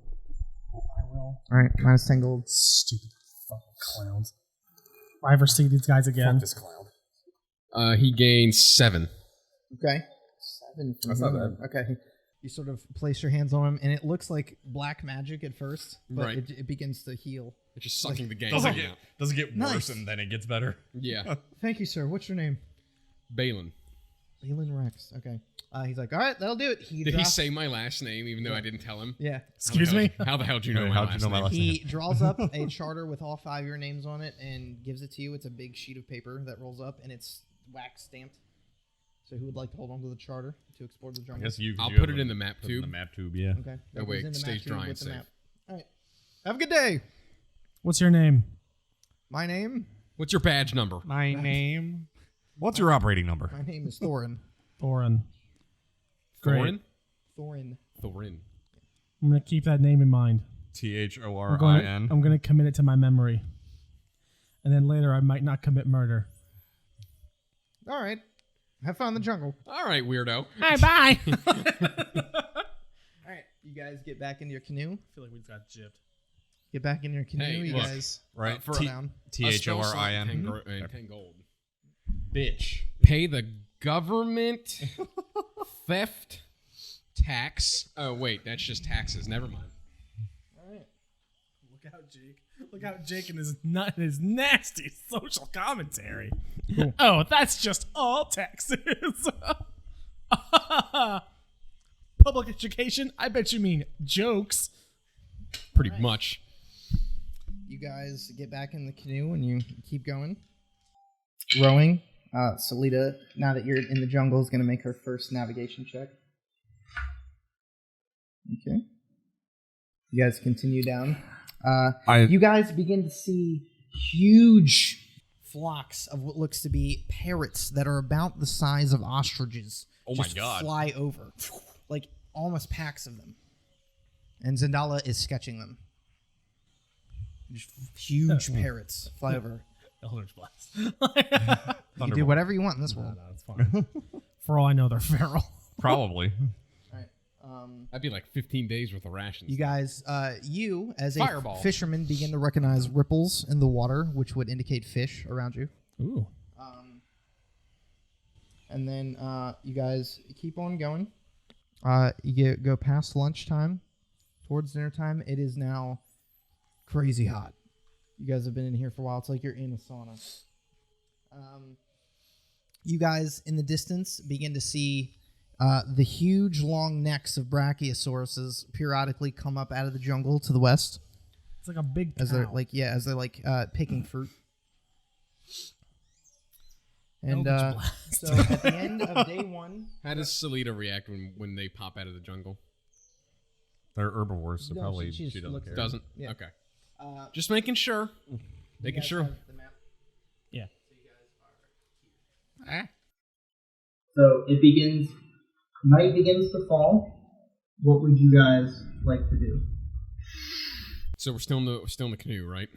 I will. All right, minus 10 gold. Stupid fucking clowns. If I ever see these guys again. This clown. He gains 7. Okay. 7 from That's not healing. Okay. You sort of place your hands on him, and it looks like black magic at first, but Right. it begins to heal. It's just sucking the game Doesn't out. get Nice. worse and then it gets better. Yeah. Thank you, sir. What's your name? Balin. Balin Rex. Okay. He's like, all right, that'll do it. Did he drops- say my last name even though I didn't tell him? Yeah. Excuse me? How the hell do you know Wait, my how'd you last know my name? last He draws up a charter with all 5 of your names on it and gives it to you. It's a big sheet of paper that rolls up, and it's wax stamped. So who would like to hold on to the charter to explore the I jungle? guess you. 'cause I'll you put have it in the map put it in tube. the map tube, yeah. Okay. That way goes in it the stays map tube dry and with the safe. map. All right. Have a good day. What's your name? My name? What's your badge number? My name. What's your operating number? My name is Thorin. Thorin. Great. Thorin? Thorin. I'm going to keep that name in mind. THORIN. I'm going to commit it to my memory. And then later I might not commit murder. All right. Have fun in the jungle. All right, weirdo. Hi, bye. All right. You guys get back into your canoe. I feel like we just got gypped. Get back in your canoe. Hey, you look, guys Right. throw down. A spell slot, 10 THORIN. 10 gold. Bitch. Pay the government theft tax. Oh, wait, that's just taxes. Never mind. All right. Look out, Jake. Look out, Jake and his nasty social commentary. Cool. Oh, that's just all taxes. Public education? I bet you mean jokes. Pretty much. You guys get back in the canoe and you keep going. Rowing. Salita, now that you're in the jungle, is going to make her first navigation check. Okay. You guys continue down. You guys begin to see huge flocks of what looks to be parrots that are about the size of ostriches. Oh my just God. Fly over. Like almost packs of them. And Zendala is sketching them. Just huge parrots fly over. Eldritch Blast. You do whatever you want in this world. No, it's fine. For all I know, they're feral. Probably. All right. That'd be like 15 days worth of rations. You guys, you as a Fireball. fisherman begin to recognize ripples in the water, which would indicate fish around you. Ooh. And then you guys keep on going. You go past lunchtime, towards dinner time. It is now crazy hot. You guys have been in here for a while. It's like you're in a sauna. You guys, in the distance, begin to see the huge, long necks of brachiosauruses periodically come up out of the jungle to the west. It's like a big As cow. they're picking fruit. And Eldritch Blast. so at the end of day one, How does Salita react when they pop out of the jungle? They're herbivores, so No, probably she she just doesn't looks care. at Doesn't? Yeah. Okay. uh, Just making sure. you Making guys sure. have the map. Yeah. So it begins. Night begins to fall. What would you guys like to do? So we're still in the canoe, right?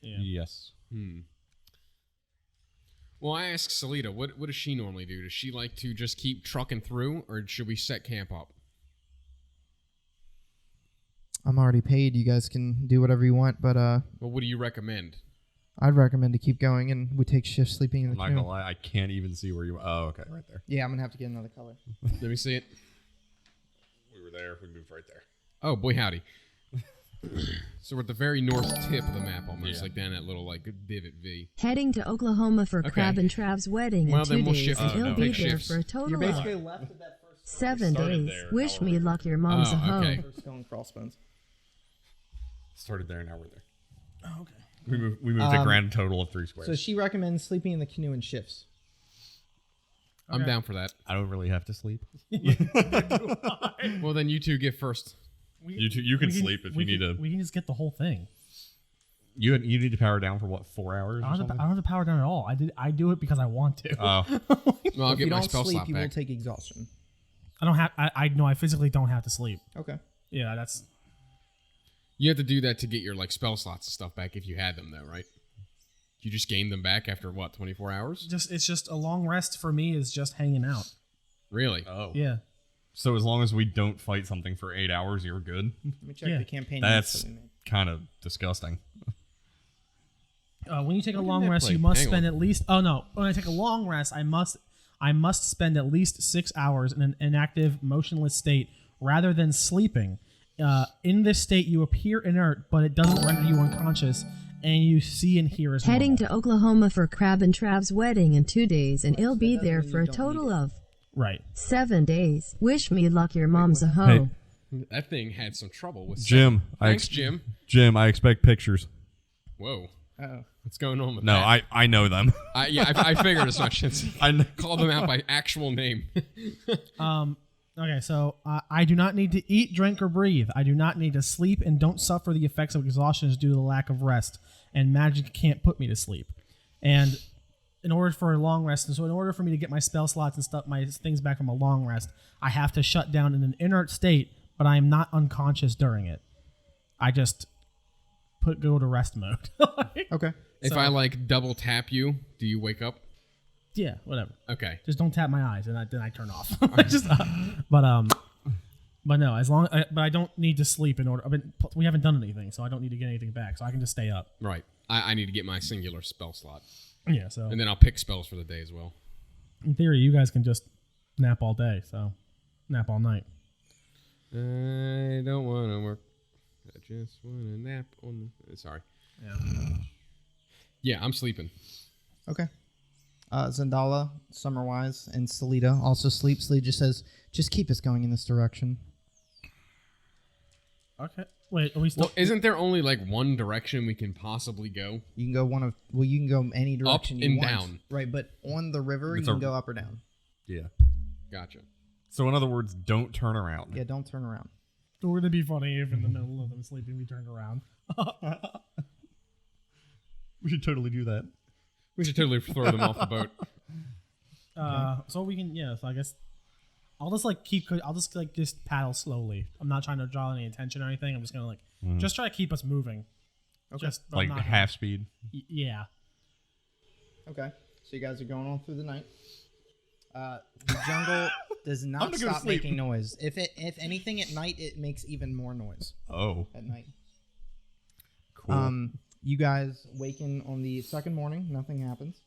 Yeah. Yes. Well, I asked Salita, what does she normally do? Does she like to just keep trucking through, or should we set camp up? I'm already paid. You guys can do whatever you want, but Well, what do you recommend? I'd recommend to keep going, and we take shifts sleeping in I'm the not canoe. gonna lie, I can't even see where you. Oh, okay, right there. Yeah, I'm gonna have to get another color. Let me see it. We were there. We moved right there. Oh, boy, howdy. So we're at the very north tip of the map, almost Yeah. like down that little like divot V. Heading to Oklahoma for Okay. Crab and Trav's wedding Well, in then 2 we'll days, shift. and Oh, he'll no. be Take there shifts. for a total of left of that first 7 started days. there, Wish now me we're luck, your mom's Oh, a hoe. okay. first stone crossbones. Started there, now we're there. Oh, okay. We moved a grand total of 3 squares. So she recommends sleeping in the canoe in shifts. I'm Okay. down for that. I don't really have to sleep. Well, then you two get first. You can sleep if you need to. We can just get the whole thing. You need to power down for what, 4 hours? I Or don't something? have to power down at all. I do it because I want to. Oh, Well, I'll If get you my don't spell sleep, slot you will back. take exhaustion. I don't have. I know. I physically don't have to sleep. Okay. Yeah, that's. You have to do that to get your like spell slots and stuff back if you had them, though, right? You just gain them back after what, 24 hours? It's just a long rest for me is just hanging out. Really? oh. Yeah. So as long as we don't fight something for 8 hours, you're good. Let me check Yeah. the campaign. notes That's that we made. kind of disgusting. When you take a When did long that rest, play? you must Hang spend on. at least. Oh no! When I take a long rest, I must spend at least 6 hours in an inactive, motionless state rather than sleeping. In this state, you appear inert, but it doesn't render you unconscious, and you see and hear as Heading normal. to Oklahoma for Crab and Trav's wedding in 2 days, and he'll be there for a total of Right. 7 days. Wish me luck, your mom's a hoe. Hey. That thing had some trouble with Jim, Thanks, Jim. Jim, I expect pictures. Whoa. Uh-oh. What's going on with No, that? I know them. I figured as much. I know. Call them out by actual name. Okay, so I do not need to eat, drink, or breathe. I do not need to sleep and don't suffer the effects of exhaustion due to the lack of rest. And magic can't put me to sleep. And in order for a long rest, and so in order for me to get my spell slots and stuff, my things back from a long rest, I have to shut down in an inert state, but I am not unconscious during it. I just go to rest mode. Okay. If I like double tap you, do you wake up? Yeah, whatever. Okay. Just don't tap my eyes, and then I turn off. But no, but I don't need to sleep in order. We haven't done anything, so I don't need to get anything back, so I can just stay up. Right. I need to get my singular spell slot. Yeah, so And then I'll pick spells for the day as well. in theory, you guys can just nap all day, so nap all night. I don't want to work. I just want to nap on the... Sorry. Yeah. Yeah, I'm sleeping. Okay. Zendala, Summerwise, and Salida also sleep. Salida just says, just keep us going in this direction. Okay. Wait, are we still? Well, isn't there only like one direction we can possibly go? You can go you can go any direction you and want. down. Right, but on the river, It's you can a- go up or down. Yeah. Gotcha. So in other words, don't turn around. Yeah, don't turn around. It would be funny if in the middle of them sleeping we turned around. We should totally do that. We should totally throw them off the boat. So we can, yeah. So I guess I'll just just paddle slowly. I'm not trying to draw any attention or anything. I'm just gonna just try to keep us moving. Okay. Just I'm Like not half speed. yeah. Okay. So you guys are going on through the night. The jungle does I'm not gonna go to stop sleep. making noise. If anything at night, it makes even more noise Oh, at night. cool. You guys waken on the second morning. Nothing happens.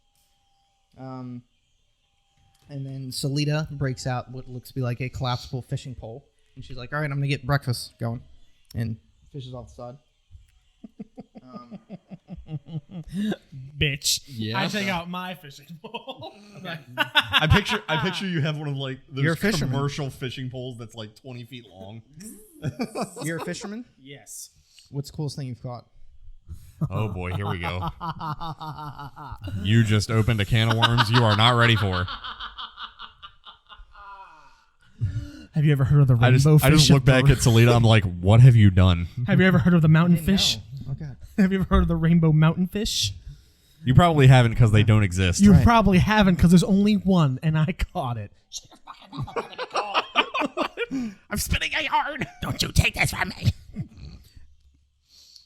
And then Salida breaks out what looks to be like a collapsible fishing pole. And she's like, all right, I'm going to get breakfast going. And fishes off the side. Bitch. Yeah. I take out my fishing pole. I picture you have one of like You're a those fisherman. commercial fishing poles that's like 20 feet long. You're a fisherman? Yes. What's the coolest thing you've caught? Oh boy, here we go. You just opened a can of worms you are not ready for. Have you ever heard of the I rainbow fish? just look back at Salida. I'm like, what have you done? Have you ever heard of the mountain fish? No. Okay. Have you ever heard of the rainbow mountain fish? You probably haven't because they don't exist. You Right. probably haven't because there's only one, and I caught it. I'm spinning a yarn. Don't you take this from me.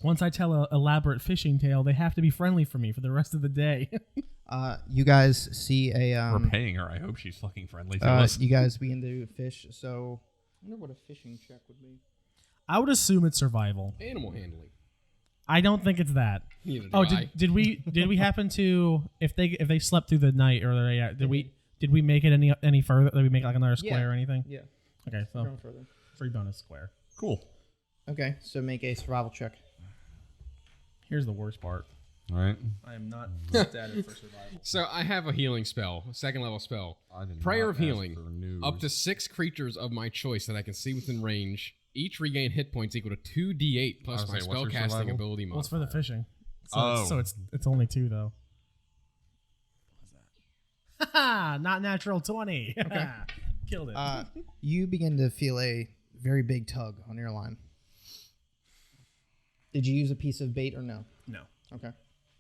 Once I tell an elaborate fishing tale, they have to be friendly for me for the rest of the day. You guys see a We're paying her. I hope she's fucking friendly to us. you guys begin to fish. So I wonder what a fishing check would be. I would assume it's survival. Animal handling. I don't think it's that. Neither do Oh, I. did we happen to if they slept through the night or did we make it any further? Did we make like another square or anything? Yeah. Okay, so Going further. free bonus square. Cool. Okay, so make a survival check. Here's the worst part. All right. I am not static for survival. So I have a healing spell, a second level spell. I did Prayer not of ask Healing. for news. Up to 6 creatures of my choice that I can see within range. Each regain hit points equal to 2d8 plus I was my saying, what's your spellcasting survival? ability Well, it's modifier. for the fishing. So, Oh. so it's only 2 though. What's that? Not natural 20. Okay. Killed it. You begin to feel a very big tug on your line. Did you use a piece of bait or no? No. Okay.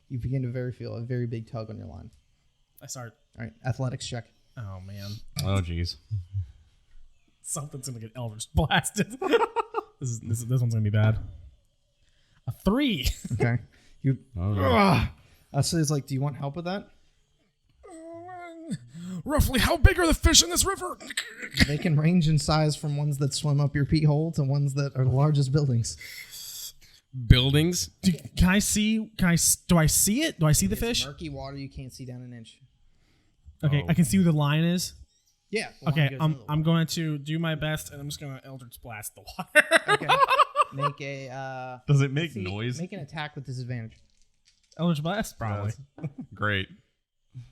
You begin to feel a very big tug on your line. I start. All right, athletics check. Oh man. Oh jeez. Something's gonna get Eldritch blasted. this one's gonna be bad. A 3. Okay. You. Oh, no. So it's like, do you want help with that? Roughly, how big are the fish in this river? They can range in size from ones that swim up your pee hole to ones that are the largest buildings. Buildings. Can I see? Do I see it? Do I see the It's fish? murky water. You can't see down an inch. Okay, Oh. I can see where the line is. Yeah. Okay, I'm going to do my best, and I'm just gonna Eldritch blast the water. Okay. Make a. Does it make See, noise? Make an attack with disadvantage. Eldritch blast, probably. Great.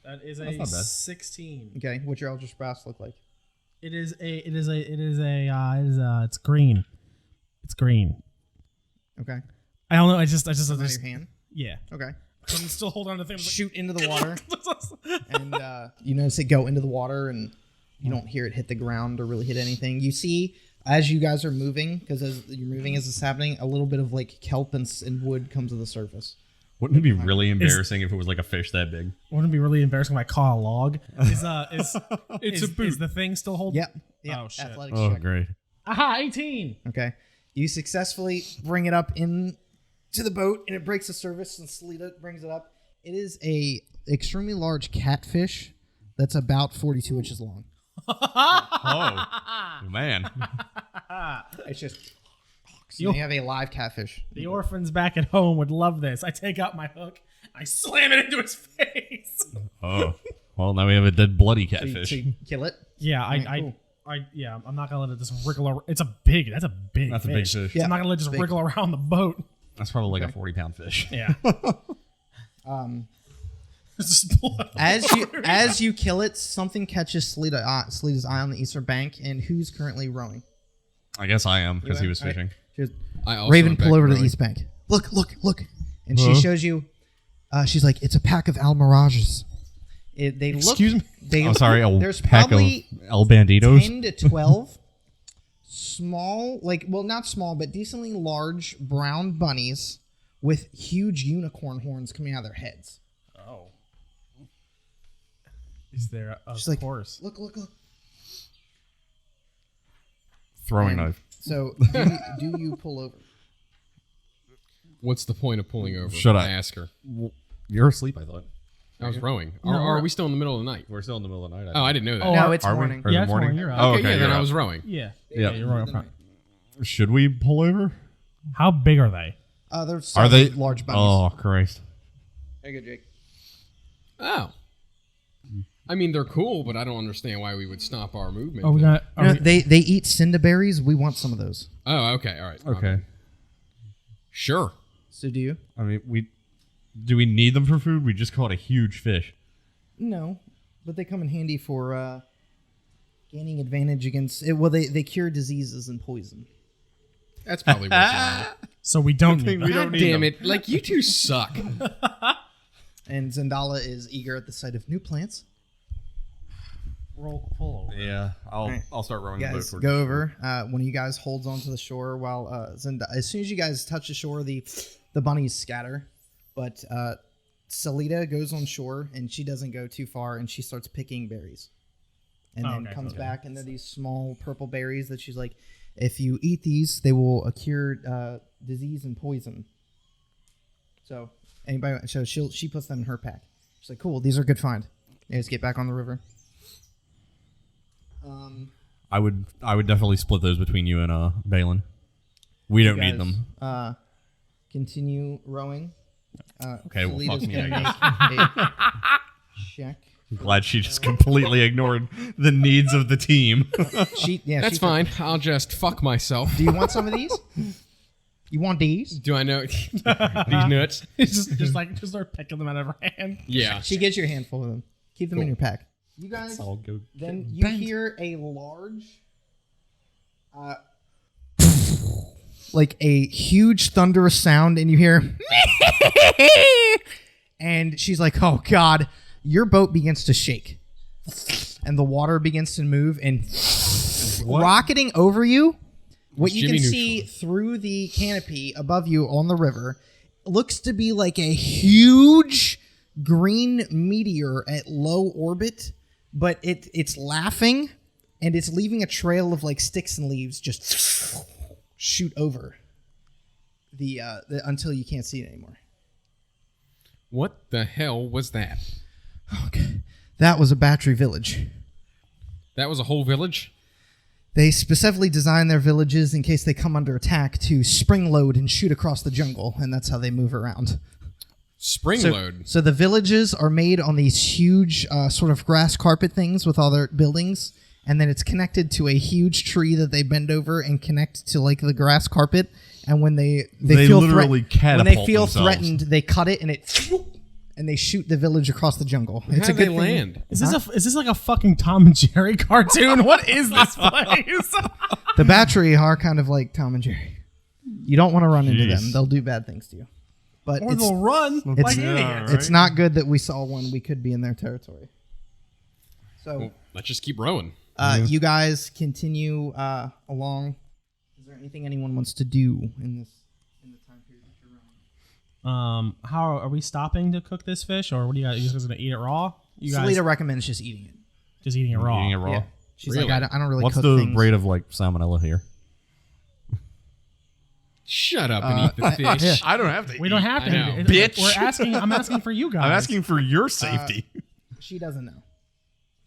That is That's a not bad. 16. Okay. What's your Eldritch Blast look like? It's green. It's green. Okay. I don't know. I just Out of your hand. yeah. Okay. I'm still holding on to things. Shoot into the water, and you notice it go into the water, and You don't hear it hit the ground or really hit anything. You see, as you guys are moving, because as you're moving as it's happening, a little bit of like kelp and wood comes to the surface. Wouldn't it be really embarrassing if it was like a fish that big? Wouldn't it be really embarrassing if I caught a log? Is It's a boot. Is the thing still holding? Yep. Oh, shit. Athletics Oh, check. great. Aha, 18. Okay. You successfully bring it up in to the boat, and it breaks the surface, and Selita brings it up. It is a extremely large catfish that's about 42 inches long. Oh, man. It's just... So you have a live catfish. The orphans back at home would love this. I take out my hook, I slam it into his face. Oh. Well, now we have a dead bloody So catfish. you kill it. Yeah, Alright, cool. I'm not gonna let it just wriggle. That's a big That's a big fish. Yeah. I'm not gonna let it just Big. wriggle around the boat. That's probably like a 40-pound fish. Yeah. Just blood. As you kill it, something catches Selita's eye on the eastern bank, and who's currently rowing? I guess I am because he was Alright. fishing. She goes, I also Raven, went pull back over to the rowing. east bank. Look. And she Huh? shows you. She's like, it's a pack of Almirages. They look. Excuse me? They I'm sorry, a there's pack of probably El Banditos? 10 to 12 small, not small, but decently large brown bunnies with huge unicorn horns coming out of their heads. Oh. Is there a She's like, course? Look. Throwing And knife. So, do you pull over? What's the point of pulling over? Should I? ask her? You're asleep, I thought. I was rowing. No, or are we're- we still in the middle of the night? We're still in the middle of the night. Oh, I didn't know that. Oh, No, it's Are we? morning. Or Yeah, the it's morning? morning, you're up. Oh, okay, okay, yeah, then you're I up. was rowing. Yeah. Yeah. You're right up front. Should we pull over? How big are they? They're Are they large bunnies? Oh, Christ. There you go, Jake. Oh. I mean, they're cool, but I don't understand why we would stop our movement. Are we then. not? Are No, we, they eat cinderberries. We want some of those. Oh, okay. All right. Okay. Sure. So do you? I mean, do we need them for food? We just caught a huge fish. No, but they come in handy for gaining advantage against it. Well, they cure diseases and poison. That's probably what's so we don't need we them. don't God need damn them. it. Like, you two suck. And Zendala is eager at the sight of new plants. Pull over. Yeah, Right. I'll start rowing You the boat guys towards go the over. One of you guys holds onto the shore while as soon as you guys touch the shore, the bunnies scatter. But Selita goes on shore and she doesn't go too far and she starts picking berries. And then Okay, comes okay. back and they're these small purple berries that she's like, if you eat these, they will cure disease and poison. So she puts them in her pack. She's like, cool, these are a good find. You guys get back on the river. I would definitely split those between you and Balin. We don't need guys, them. Continue rowing. Okay, well, fuck Selita's me, gonna I make a check. I'm glad she just completely ignored the needs of the team. That's fine. I'll just fuck myself. Do you want some of these? You want these? Do I know these nuts? just start picking them out of her hand. Yeah. She gets you a handful of them. Keep them in Cool. your pack. You guys, I'll go. then you hear a large, like a huge thunderous sound, and you hear, and she's like, "Oh God!" Your boat begins to shake, and the water begins to move, and rocketing over you. What you Jimmy can see through the canopy above you on the river looks to be like a huge green meteor at low orbit, but it's laughing and it's leaving a trail of like sticks and leaves just shoot over the until you can't see it anymore. What the hell was that? Okay. That was a battery village. That was a whole village? They specifically designed their villages in case they come under attack to spring load and shoot across the jungle, and that's how they move around. Spring load. So the villages are made on these huge sort of grass carpet things with all their buildings, and then it's connected to a huge tree that they bend over and connect to like the grass carpet. And when they feel literally when catapult they feel themselves. threatened, they cut it and and they shoot the village across the jungle. How It's do a they good thing. land? Is this like a fucking Tom and Jerry cartoon? What is this place? The battery are kind of like Tom and Jerry. You don't want to run into them; Jeez. they'll do bad things to you. But Or it's they'll run it's- like Yeah, idiots. it's not good that we saw one. We could be in their territory. So Well, let's just keep rowing. You guys continue along. Is there anything anyone wants to do in the time period that you're running? How are we stopping to cook this fish, or what do you guys? Are you just gonna eat it raw? You guys Selena recommends just eating it. just eating it raw. Eating it raw. Yeah. She's Really? like, I don't really What's cook the things. rate of like salmonella here? Shut up and eat the fish. I don't have to. We don't have to, I know. It- Bitch. We're asking. I'm asking for you guys. I'm asking for your safety. She doesn't know.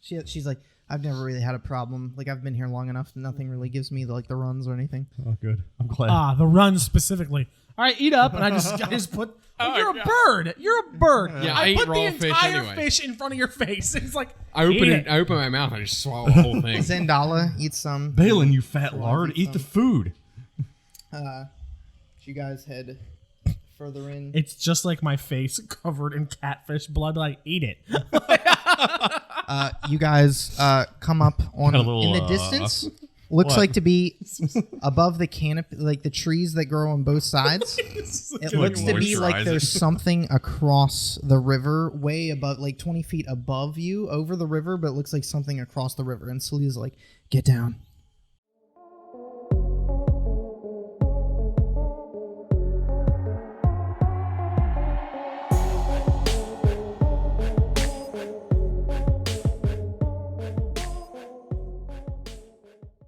She's like, I've never really had a problem. Like, I've been here long enough. Nothing really gives me the runs or anything. Oh, good. I'm glad. The runs specifically. All right, eat up, and I just put. Oh, you're a God. bird. You're a bird. Yeah, I I eat put the raw fish entire anyway. fish in front of your face. It's like I open eat it. I open my mouth and I just swallow the whole thing. Zendala eats some. Balin, you fat Well, lard, eat eat the some. food. You guys head further in. It's just like my face covered in catfish blood. Like, eat it. You guys come up on Got a little, in the distance. Looks what? like to be above the canopy, like the trees that grow on both sides. It looks to be like moisturize there's it. something across the river, way above, like 20 feet above you, over the river. But it looks like something across the river. And Selena's like, "Get down."